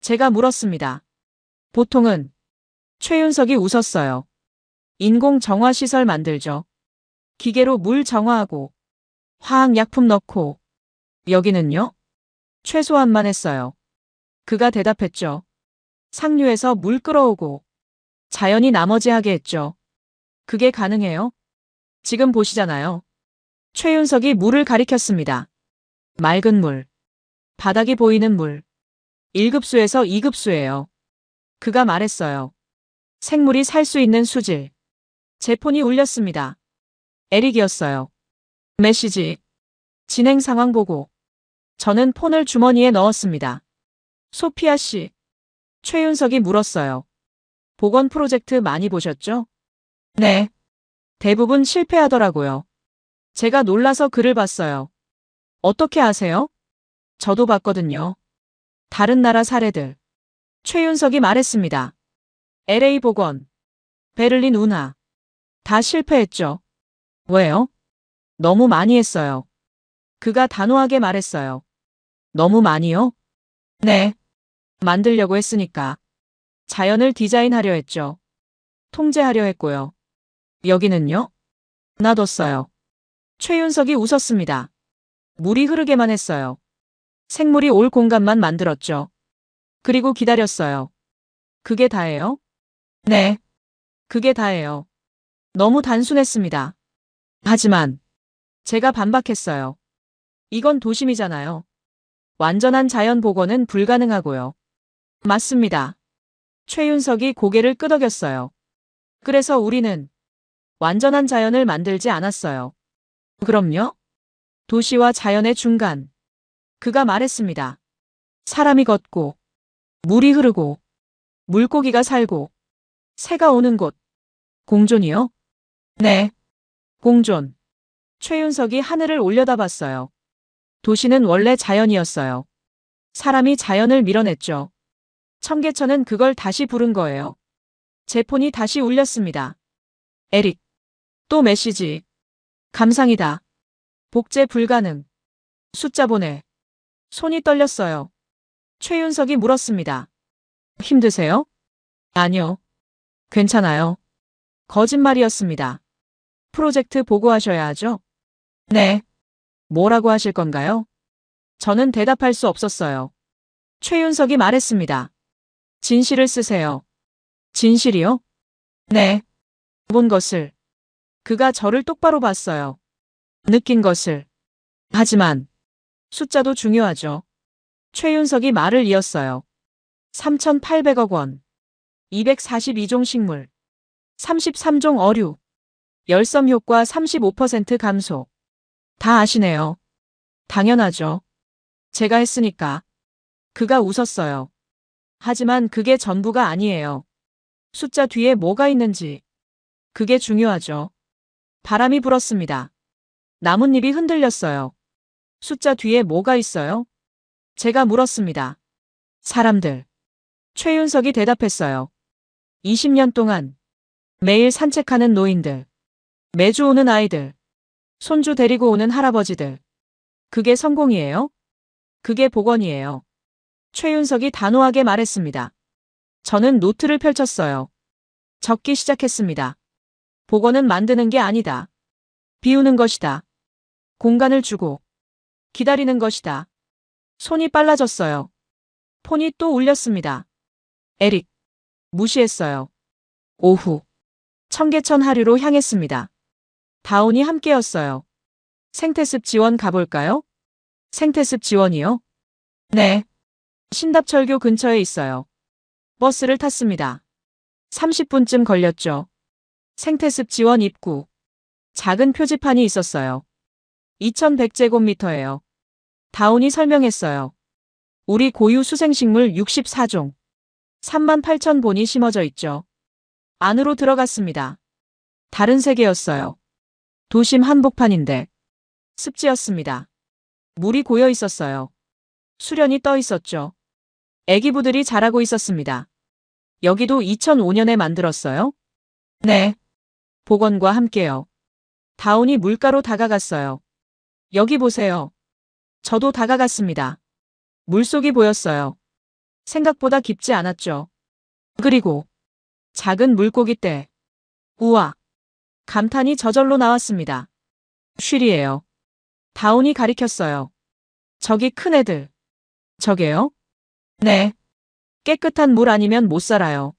제가 물었습니다. 보통은 최윤석이 웃었어요. 인공 정화 시설 만들죠. 기계로 물 정화하고 화학약품 넣고. 여기는요? 최소한만 했어요. 그가 대답했죠. 상류에서 물 끌어오고 자연이 나머지 하게 했죠. 그게 가능해요? 지금 보시잖아요. 최윤석이 물을 가리켰습니다. 맑은 물. 바닥이 보이는 물. 1급수에서 2급수예요. 그가 말했어요. 생물이 살 수 있는 수질. 제 폰이 울렸습니다. 에릭이었어요. 메시지. 진행 상황 보고. 저는 폰을 주머니에 넣었습니다. 소피아 씨. 최윤석이 물었어요. 복원 프로젝트 많이 보셨죠? 네. 대부분 실패하더라고요. 제가 놀라서 글을 봤어요. 어떻게 아세요? 저도 봤거든요. 다른 나라 사례들. 최윤석이 말했습니다. LA 복원, 베를린 운하. 다 실패했죠. 왜요? 너무 많이 했어요. 그가 단호하게 말했어요. 너무 많이요? 네. 만들려고 했으니까. 자연을 디자인하려 했죠. 통제하려 했고요. 여기는요? 놔뒀어요. 최윤석이 웃었습니다. 물이 흐르게만 했어요. 생물이 올 공간만 만들었죠. 그리고 기다렸어요. 그게 다예요? 네. 그게 다예요. 너무 단순했습니다. 하지만 제가 반박했어요. 이건 도심이잖아요. 완전한 자연 복원은 불가능하고요. 맞습니다. 최윤석이 고개를 끄덕였어요. 그래서 우리는 완전한 자연을 만들지 않았어요. 그럼요? 도시와 자연의 중간. 그가 말했습니다. 사람이 걷고, 물이 흐르고, 물고기가 살고, 새가 오는 곳. 공존이요? 네. 공존. 최윤석이 하늘을 올려다봤어요. 도시는 원래 자연이었어요. 사람이 자연을 밀어냈죠. 청계천은 그걸 다시 부른 거예요. 제 폰이 다시 울렸습니다. 에릭. 또 메시지. 감상이다. 복제 불가능. 숫자 보내. 손이 떨렸어요. 최윤석이 물었습니다. 힘드세요? 아니요. 괜찮아요. 거짓말이었습니다. 프로젝트 보고하셔야 하죠? 네. 뭐라고 하실 건가요? 저는 대답할 수 없었어요. 최윤석이 말했습니다. 진실을 쓰세요. 진실이요? 네. 본 것을. 그가 저를 똑바로 봤어요. 느낀 것을. 하지만 숫자도 중요하죠. 최윤석이 말을 이었어요. 3,800억 원. 242종 식물. 33종 어류. 열섬 효과 35% 감소. 다 아시네요. 당연하죠. 제가 했으니까. 그가 웃었어요. 하지만 그게 전부가 아니에요. 숫자 뒤에 뭐가 있는지. 그게 중요하죠. 바람이 불었습니다. 나뭇잎이 흔들렸어요. 숫자 뒤에 뭐가 있어요? 제가 물었습니다. 사람들. 최윤석이 대답했어요. 20년 동안 매일 산책하는 노인들. 매주 오는 아이들. 손주 데리고 오는 할아버지들. 그게 성공이에요? 그게 복원이에요. 최윤석이 단호하게 말했습니다. 저는 노트를 펼쳤어요. 적기 시작했습니다. 복원은 만드는 게 아니다. 비우는 것이다. 공간을 주고 기다리는 것이다. 손이 빨라졌어요. 폰이 또 울렸습니다. 에릭. 무시했어요. 오후. 청계천 하류로 향했습니다. 다운이 함께였어요. 생태습 지원 가볼까요? 생태습 지원이요? 네. 신답철교 근처에 있어요. 버스를 탔습니다. 30분쯤 걸렸죠. 생태습 지원 입구. 작은 표지판이 있었어요. 2100제곱미터예요. 다운이 설명했어요. 우리 고유 수생식물 64종. 38,000본이 심어져 있죠. 안으로 들어갔습니다. 다른 세계였어요. 도심 한복판인데 습지였습니다. 물이 고여 있었어요. 수련이 떠 있었죠. 애기부들이 자라고 있었습니다. 여기도 2005년에 만들었어요? 네. 복원과 함께요. 다운이 물가로 다가갔어요. 여기 보세요. 저도 다가갔습니다. 물속이 보였어요. 생각보다 깊지 않았죠. 그리고 작은 물고기 떼. 우와. 감탄이 저절로 나왔습니다. 쉬리예요. 다운이 가리켰어요. 저기 큰 애들. 저게요? 네. 깨끗한 물 아니면 못 살아요.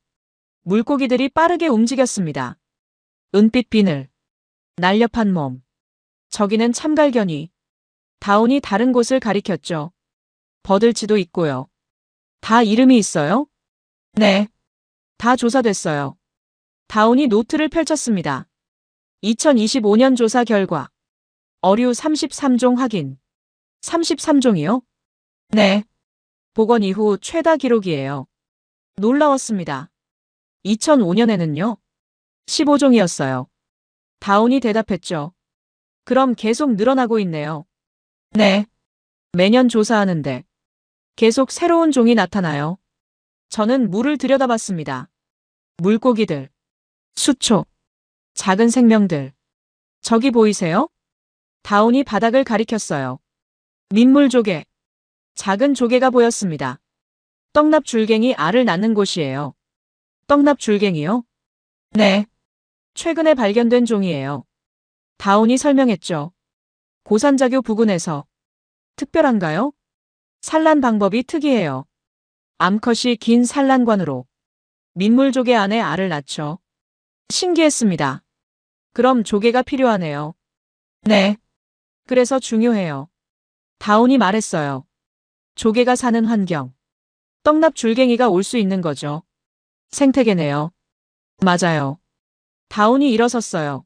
물고기들이 빠르게 움직였습니다. 은빛 비늘. 날렵한 몸. 저기는 참갈견이. 다운이 다른 곳을 가리켰죠. 버들치도 있고요. 다 이름이 있어요? 네. 다 조사됐어요. 다운이 노트를 펼쳤습니다. 2025년 조사 결과. 어류 33종 확인. 33종이요? 네. 복원 이후 최다 기록이에요. 놀라웠습니다. 2005년에는요? 15종이었어요. 다운이 대답했죠. 그럼 계속 늘어나고 있네요. 네. 매년 조사하는데 계속 새로운 종이 나타나요. 저는 물을 들여다봤습니다. 물고기들, 수초, 작은 생명들. 저기 보이세요? 다운이 바닥을 가리켰어요. 민물조개. 작은 조개가 보였습니다. 떡납줄갱이 알을 낳는 곳이에요. 떡납줄갱이요? 네. 최근에 발견된 종이에요. 다운이 설명했죠. 고산자교 부근에서. 특별한가요? 산란 방법이 특이해요. 암컷이 긴 산란관으로 민물조개 안에 알을 낳죠. 신기했습니다. 그럼 조개가 필요하네요. 네. 그래서 중요해요. 다운이 말했어요. 조개가 사는 환경. 떡납줄갱이가 올 수 있는 거죠. 생태계네요. 맞아요. 다운이 일어섰어요.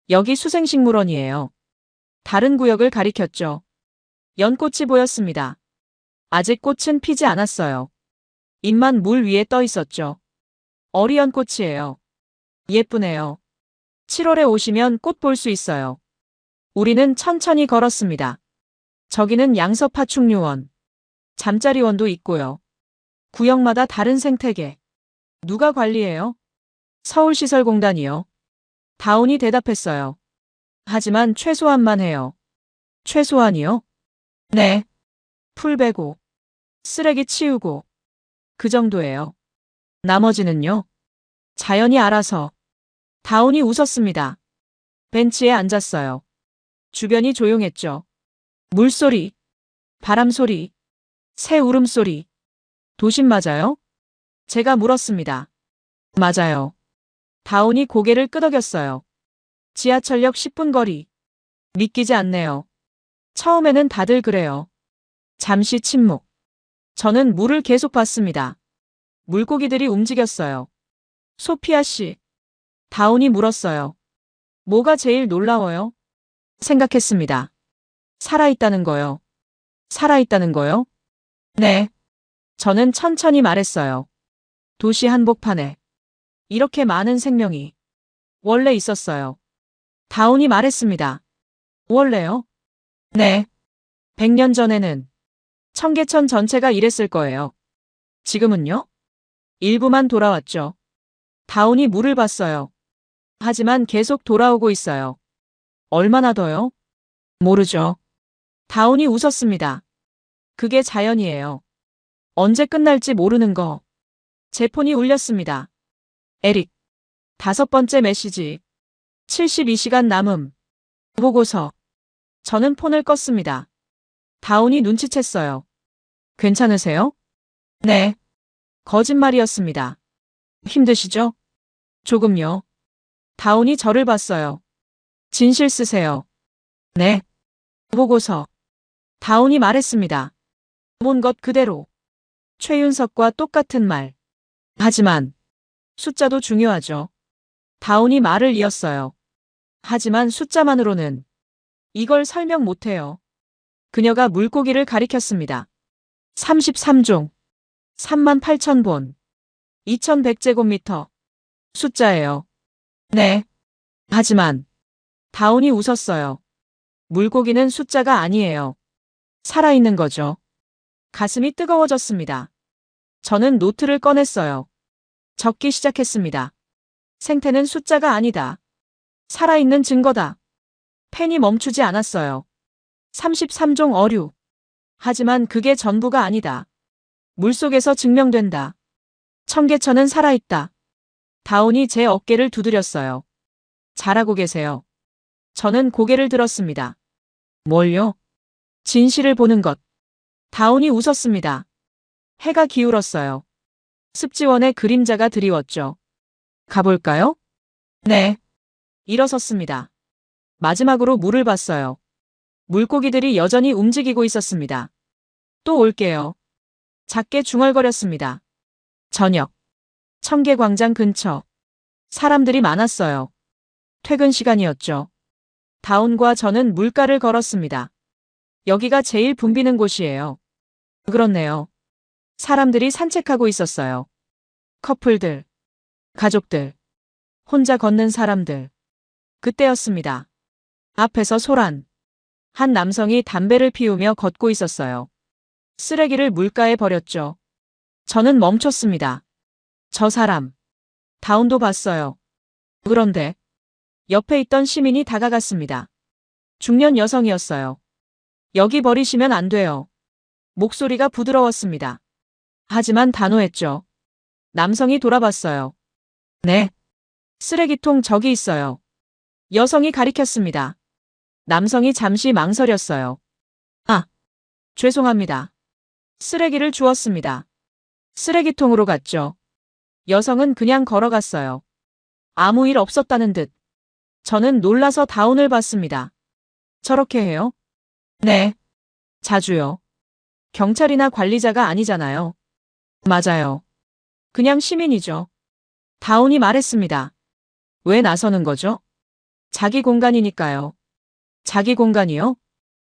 여기 수생식물원이에요. 다른 구역을 가리켰죠. 연꽃이 보였습니다. 아직 꽃은 피지 않았어요. 잎만 물 위에 떠 있었죠. 어리연꽃이에요. 예쁘네요. 7월에 오시면 꽃 볼 수 있어요. 우리는 천천히 걸었습니다. 저기는 양서파충류원. 잠자리원도 있고요. 구역마다 다른 생태계. 누가 관리해요? 서울시설공단이요. 다운이 대답했어요. 하지만 최소한만 해요. 최소한이요? 네. 풀 베고, 쓰레기 치우고, 그 정도예요. 나머지는요? 자연이 알아서. 다운이 웃었습니다. 벤치에 앉았어요. 주변이 조용했죠. 물소리, 바람소리, 새 울음소리. 도심 맞아요? 제가 물었습니다. 맞아요. 다운이 고개를 끄덕였어요. 지하철역 10분 거리. 믿기지 않네요. 처음에는 다들 그래요. 잠시 침묵. 저는 물을 계속 봤습니다. 물고기들이 움직였어요. 소피아 씨. 다운이 물었어요. 뭐가 제일 놀라워요? 생각했습니다. 살아있다는 거요. 살아있다는 거요? 네. 저는 천천히 말했어요. 도시 한복판에 이렇게 많은 생명이 원래 있었어요. 다운이 말했습니다. 원래요? 네. 100년 전에는 청계천 전체가 이랬을 거예요. 지금은요? 일부만 돌아왔죠. 다운이 물을 봤어요. 하지만 계속 돌아오고 있어요. 얼마나 더요? 모르죠. 다운이 웃었습니다. 그게 자연이에요. 언제 끝날지 모르는 거. 제 폰이 울렸습니다. 에릭. 5번째 메시지. 72시간 남음. 보고서. 저는 폰을 껐습니다. 다운이 눈치챘어요. 괜찮으세요? 네. 거짓말이었습니다. 힘드시죠? 조금요. 다운이 저를 봤어요. 진실 쓰세요. 네. 보고서. 다운이 말했습니다. 본 것 그대로. 최윤석과 똑같은 말. 하지만 숫자도 중요하죠. 다운이 말을 이었어요. 하지만 숫자만으로는 이걸 설명 못해요. 그녀가 물고기를 가리켰습니다. 33종, 38,000본, 2100제곱미터. 숫자예요. 네. 하지만 다운이 웃었어요. 물고기는 숫자가 아니에요. 살아있는 거죠. 가슴이 뜨거워졌습니다. 저는 노트를 꺼냈어요. 적기 시작했습니다. 생태는 숫자가 아니다. 살아있는 증거다. 펜이 멈추지 않았어요. 33종 어류. 하지만 그게 전부가 아니다. 물속에서 증명된다. 청계천은 살아있다. 다운이 제 어깨를 두드렸어요. 잘하고 계세요. 저는 고개를 들었습니다. 뭘요? 진실을 보는 것. 다운이 웃었습니다. 해가 기울었어요. 습지원의 그림자가 드리웠죠. 가볼까요? 네. 일어섰습니다. 마지막으로 물을 봤어요. 물고기들이 여전히 움직이고 있었습니다. 또 올게요. 작게 중얼거렸습니다. 저녁. 청계광장 근처. 사람들이 많았어요. 퇴근 시간이었죠. 다운과 저는 물가를 걸었습니다. 여기가 제일 붐비는 곳이에요. 그렇네요. 사람들이 산책하고 있었어요. 커플들, 가족들, 혼자 걷는 사람들. 그때였습니다. 앞에서 소란. 한 남성이 담배를 피우며 걷고 있었어요. 쓰레기를 물가에 버렸죠. 저는 멈췄습니다. 저 사람. 다운도 봤어요. 그런데 옆에 있던 시민이 다가갔습니다. 중년 여성이었어요. 여기 버리시면 안 돼요. 목소리가 부드러웠습니다. 하지만 단호했죠. 남성이 돌아봤어요. 네. 쓰레기통 저기 있어요. 여성이 가리켰습니다. 남성이 잠시 망설였어요. 아, 죄송합니다. 쓰레기를 주웠습니다. 쓰레기통으로 갔죠. 여성은 그냥 걸어갔어요. 아무 일 없었다는 듯. 저는 놀라서 다운을 봤습니다. 저렇게 해요? 네. 자주요. 경찰이나 관리자가 아니잖아요. 맞아요. 그냥 시민이죠. 다운이 말했습니다. 왜 나서는 거죠? 자기 공간이니까요. 자기 공간이요?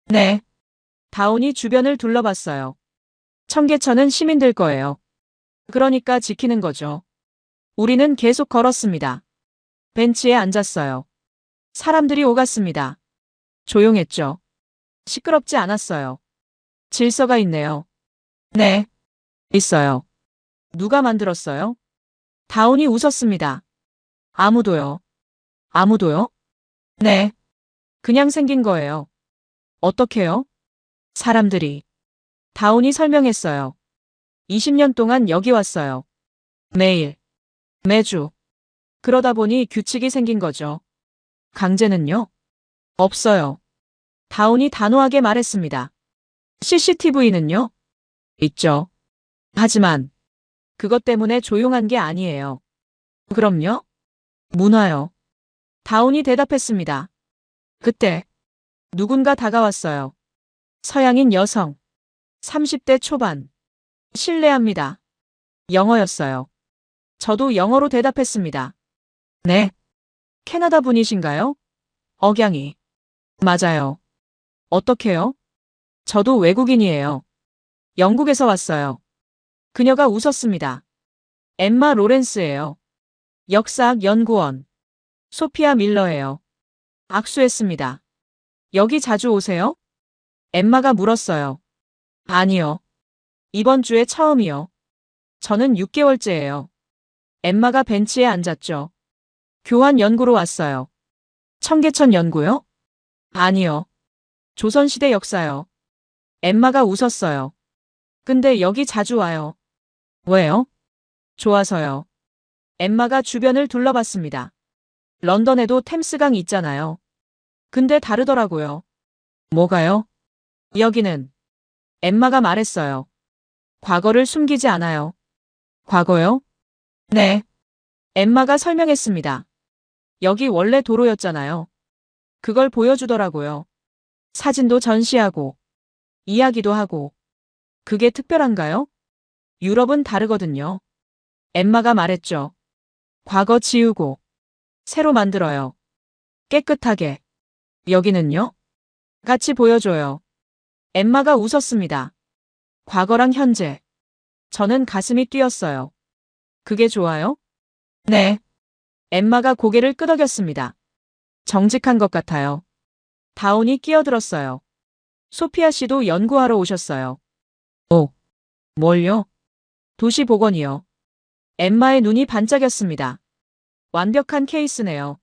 네. 다운이 주변을 둘러봤어요. 청계천은 시민들 거예요. 그러니까 지키는 거죠. 우리는 계속 걸었습니다. 벤치에 앉았어요. 사람들이 오갔습니다. 조용했죠. 시끄럽지 않았어요. 질서가 있네요. 네. 있어요. 누가 만들었어요? 다운이 웃었습니다. 아무도요. 아무도요? 네. 그냥 생긴 거예요. 어떻게요? 사람들이. 다운이 설명했어요. 20년 동안 여기 왔어요. 매일. 매주. 그러다 보니 규칙이 생긴 거죠. 강제는요? 없어요. 다운이 단호하게 말했습니다. CCTV는요? 있죠. 하지만 그것 때문에 조용한 게 아니에요. 그럼요? 문화요. 다운이 대답했습니다. 그때 누군가 다가왔어요. 서양인 여성. 30대 초반. 실례합니다. 영어였어요. 저도 영어로 대답했습니다. 네. 캐나다 분이신가요? 억양이. 맞아요. 어떻게요? 저도 외국인이에요. 영국에서 왔어요. 그녀가 웃었습니다. 엠마 로렌스예요. 역사학 연구원. 소피아 밀러예요. 악수했습니다. 여기 자주 오세요? 엠마가 물었어요. 아니요. 이번 주에 처음이요. 저는 6개월째예요. 엠마가 벤치에 앉았죠. 교환 연구로 왔어요. 청계천 연구요? 아니요. 조선시대 역사요. 엠마가 웃었어요. 근데 여기 자주 와요. 왜요? 좋아서요. 엠마가 주변을 둘러봤습니다. 런던에도 템스강 있잖아요. 근데 다르더라고요. 뭐가요? 여기는 엠마가 말했어요. 과거를 숨기지 않아요. 과거요? 네. 엠마가 설명했습니다. 여기 원래 도로였잖아요. 그걸 보여주더라고요. 사진도 전시하고, 이야기도 하고. 그게 특별한가요? 유럽은 다르거든요. 엠마가 말했죠. 과거 지우고, 새로 만들어요. 깨끗하게. 여기는요? 같이 보여줘요. 엠마가 웃었습니다. 과거랑 현재. 저는 가슴이 뛰었어요. 그게 좋아요? 네. 엠마가 고개를 끄덕였습니다. 정직한 것 같아요. 다운이 끼어들었어요. 소피아 씨도 연구하러 오셨어요. 오, 뭘요? 도시보건이요. 엠마의 눈이 반짝였습니다. 완벽한 케이스네요.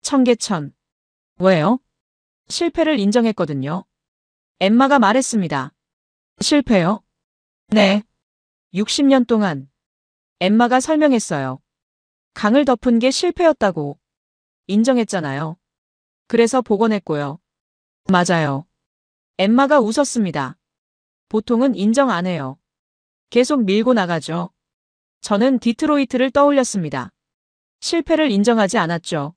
청계천. 왜요? 실패를 인정했거든요. 엠마가 말했습니다. 실패요? 네. 60년 동안. 엠마가 설명했어요. 강을 덮은 게 실패였다고. 인정했잖아요. 그래서 복원했고요. 맞아요. 엠마가 웃었습니다. 보통은 인정 안 해요. 계속 밀고 나가죠. 저는 디트로이트를 떠올렸습니다. 실패를 인정하지 않았죠.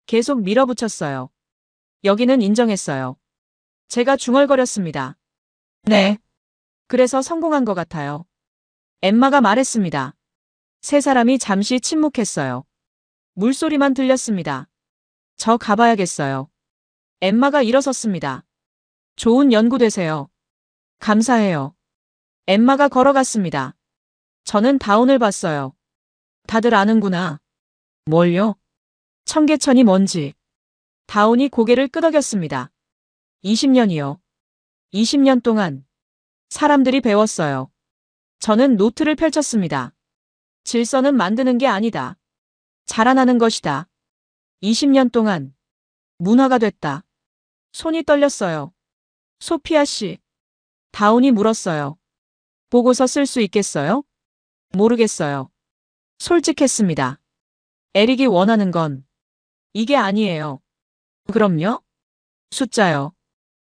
계속 밀어붙였어요. 여기는 인정했어요. 제가 중얼거렸습니다. 네. 그래서 성공한 것 같아요. 엠마가 말했습니다. 세 사람이 잠시 침묵했어요. 물소리만 들렸습니다. 저 가봐야겠어요. 엠마가 일어섰습니다. 좋은 연구 되세요. 감사해요. 엠마가 걸어갔습니다. 저는 다운을 봤어요. 다들 아는구나. 뭘요? 청계천이 뭔지. 다운이 고개를 끄덕였습니다. 20년이요. 20년 동안 사람들이 배웠어요. 저는 노트를 펼쳤습니다. 질서는 만드는 게 아니다. 자라나는 것이다. 20년 동안 문화가 됐다. 손이 떨렸어요. 소피아 씨. 다운이 물었어요. 보고서 쓸 수 있겠어요? 모르겠어요. 솔직했습니다. 에릭이 원하는 건 이게 아니에요. 그럼요? 숫자요.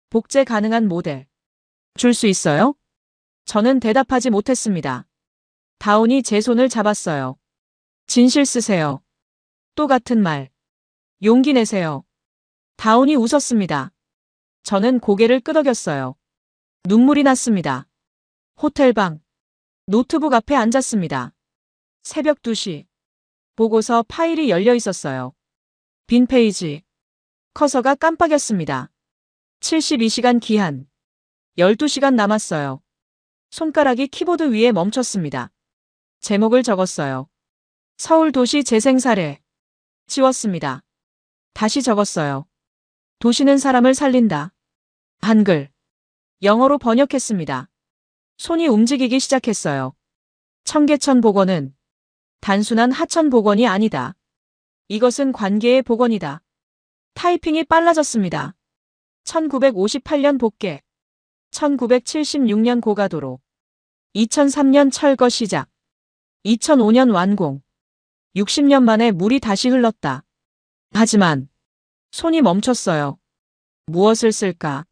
복제 가능한 모델. 줄 수 있어요? 저는 대답하지 못했습니다. 다운이 제 손을 잡았어요. 진실 쓰세요. 또 같은 말. 용기 내세요. 다운이 웃었습니다. 저는 고개를 끄덕였어요. 눈물이 났습니다. 호텔방. 노트북 앞에 앉았습니다. 새벽 2시. 보고서 파일이 열려 있었어요. 빈 페이지. 커서가 깜빡였습니다. 72시간 기한. 12시간 남았어요. 손가락이 키보드 위에 멈췄습니다. 제목을 적었어요. 서울도시 재생사례. 지웠습니다. 다시 적었어요. 도시는 사람을 살린다. 한글. 영어로 번역했습니다. 손이 움직이기 시작했어요. 청계천 복원은 단순한 하천 복원이 아니다. 이것은 관계의 복원이다. 타이핑이 빨라졌습니다. 1958년 복개. 1976년 고가도로. 2003년 철거 시작. 2005년 완공. 60년 만에 물이 다시 흘렀다. 하지만 손이 멈췄어요. 무엇을 쓸까?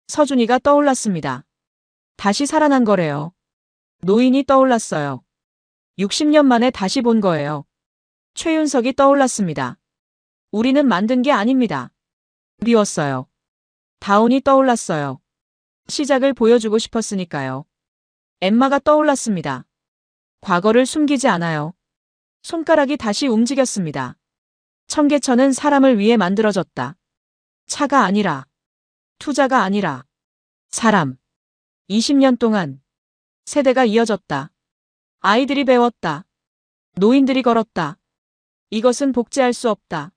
서준이가 떠올랐습니다. 다시 살아난 거래요. 노인이 떠올랐어요. 60년 만에 다시 본 거예요. 최윤석이 떠올랐습니다. 우리는 만든 게 아닙니다. 미웠어요. 다운이 떠올랐어요. 시작을 보여주고 싶었으니까요. 엠마가 떠올랐습니다. 과거를 숨기지 않아요. 손가락이 다시 움직였습니다. 청계천은 사람을 위해 만들어졌다. 차가 아니라, 투자가 아니라, 사람. 20년 동안 세대가 이어졌다. 아이들이 배웠다. 노인들이 걸었다. 이것은 복제할 수 없다.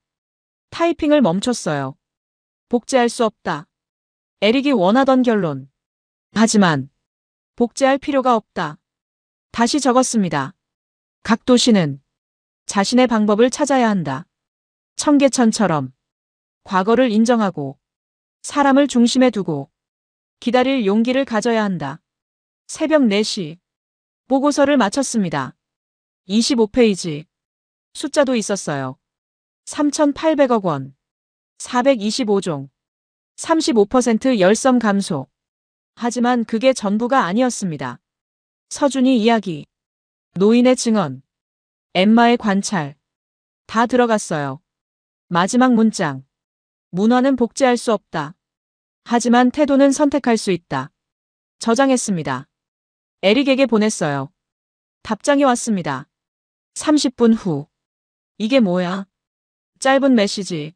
타이핑을 멈췄어요. 복제할 수 없다. 에릭이 원하던 결론. 하지만 복제할 필요가 없다. 다시 적었습니다. 각 도시는 자신의 방법을 찾아야 한다. 청계천처럼 과거를 인정하고 사람을 중심에 두고 기다릴 용기를 가져야 한다. 새벽 4시. 보고서를 마쳤습니다. 25페이지. 숫자도 있었어요. 3,800억 원. 425종. 35% 열섬 감소. 하지만 그게 전부가 아니었습니다. 서준이 이야기, 노인의 증언, 엠마의 관찰, 다 들어갔어요. 마지막 문장. 문화는 복제할 수 없다. 하지만 태도는 선택할 수 있다. 저장했습니다. 에릭에게 보냈어요. 답장이 왔습니다. 30분 후. 이게 뭐야? 짧은 메시지.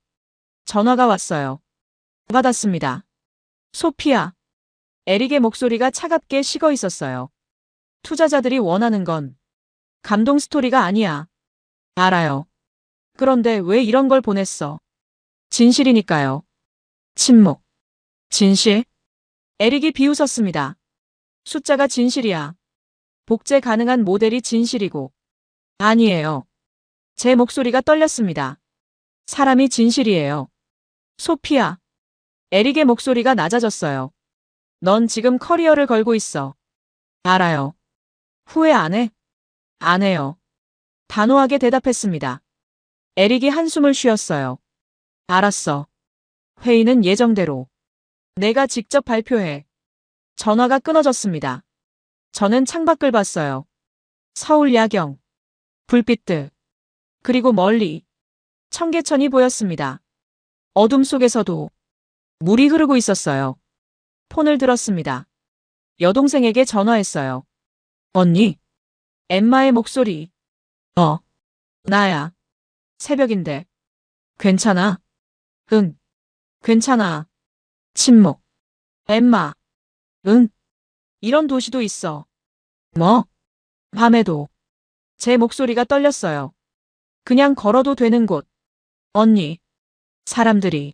전화가 왔어요. 받았습니다. 소피아. 에릭의 목소리가 차갑게 식어 있었어요. 투자자들이 원하는 건 감동 스토리가 아니야. 알아요. 그런데 왜 이런 걸 보냈어? 진실이니까요. 침묵. 진실? 에릭이 비웃었습니다. 숫자가 진실이야. 복제 가능한 모델이 진실이고. 아니에요. 제 목소리가 떨렸습니다. 사람이 진실이에요. 소피아. 에릭의 목소리가 낮아졌어요. 넌 지금 커리어를 걸고 있어. 알아요. 후회 안 해? 안 해요. 단호하게 대답했습니다. 에릭이 한숨을 쉬었어요. 알았어. 회의는 예정대로. 내가 직접 발표해. 전화가 끊어졌습니다. 저는 창밖을 봤어요. 서울 야경. 불빛들. 그리고 멀리 청계천이 보였습니다. 어둠 속에서도 물이 흐르고 있었어요. 폰을 들었습니다. 여동생에게 전화했어요. 언니. 엠마의 목소리. 나야. 새벽인데. 괜찮아? 응. 괜찮아. 침묵. 엠마. 응. 이런 도시도 있어. 뭐? 밤에도. 제 목소리가 떨렸어요. 그냥 걸어도 되는 곳. 언니. 사람들이.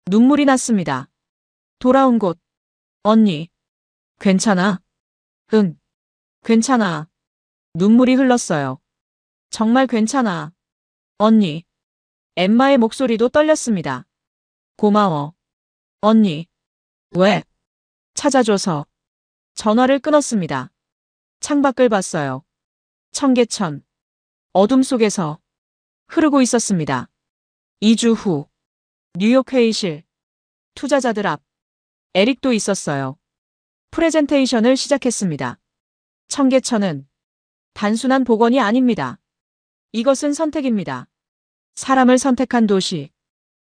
눈물이 났습니다. 돌아온 곳. 언니. 괜찮아? 응. 괜찮아. 눈물이 흘렀어요. 정말 괜찮아. 언니. 엠마의 목소리도 떨렸습니다. 고마워. 언니. 왜? 찾아줘서. 전화를 끊었습니다. 창밖을 봤어요. 청계천. 어둠 속에서 흐르고 있었습니다. 2주 후. 뉴욕 회의실. 투자자들 앞. 에릭도 있었어요. 프레젠테이션을 시작했습니다. 청계천은 단순한 복원이 아닙니다. 이것은 선택입니다. 사람을 선택한 도시.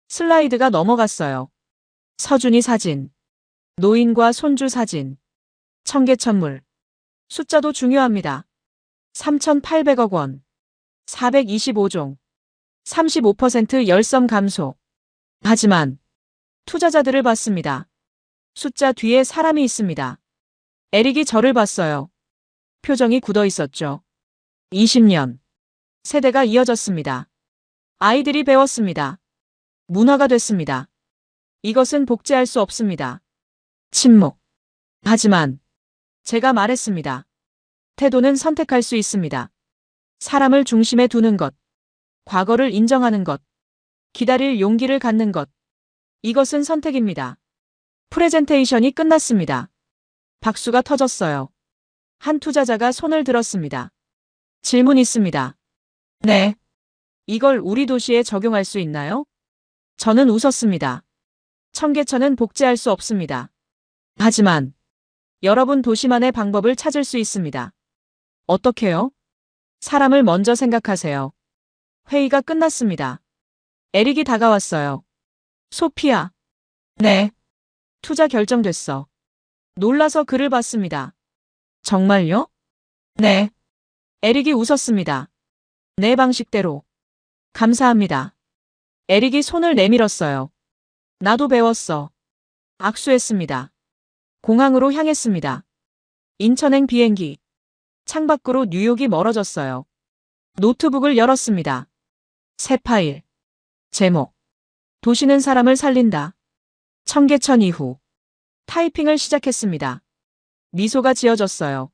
슬라이드가 넘어갔어요. 서준이 사진. 노인과 손주 사진. 청계천물. 숫자도 중요합니다. 3,800억 원. 425종. 35% 열섬 감소. 하지만 투자자들을 봤습니다. 숫자 뒤에 사람이 있습니다. 에릭이 저를 봤어요. 표정이 굳어 있었죠. 20년. 세대가 이어졌습니다. 아이들이 배웠습니다. 문화가 됐습니다. 이것은 복제할 수 없습니다. 침묵. 하지만 제가 말했습니다. 태도는 선택할 수 있습니다. 사람을 중심에 두는 것. 과거를 인정하는 것. 기다릴 용기를 갖는 것. 이것은 선택입니다. 프레젠테이션이 끝났습니다. 박수가 터졌어요. 한 투자자가 손을 들었습니다. 질문 있습니다. 네. 이걸 우리 도시에 적용할 수 있나요? 저는 웃었습니다. 청계천은 복제할 수 없습니다. 하지만 여러분 도시만의 방법을 찾을 수 있습니다. 어떻게요? 사람을 먼저 생각하세요. 회의가 끝났습니다. 에릭이 다가왔어요. 소피아. 네. 투자 결정됐어. 놀라서 그를 봤습니다. 정말요? 네. 에릭이 웃었습니다. 내 방식대로. 감사합니다. 에릭이 손을 내밀었어요. 나도 배웠어. 악수했습니다. 공항으로 향했습니다. 인천행 비행기. 창밖으로 뉴욕이 멀어졌어요. 노트북을 열었습니다. 새 파일. 제목. 도시는 사람을 살린다. 청계천 이후. 타이핑을 시작했습니다. 미소가 지어졌어요.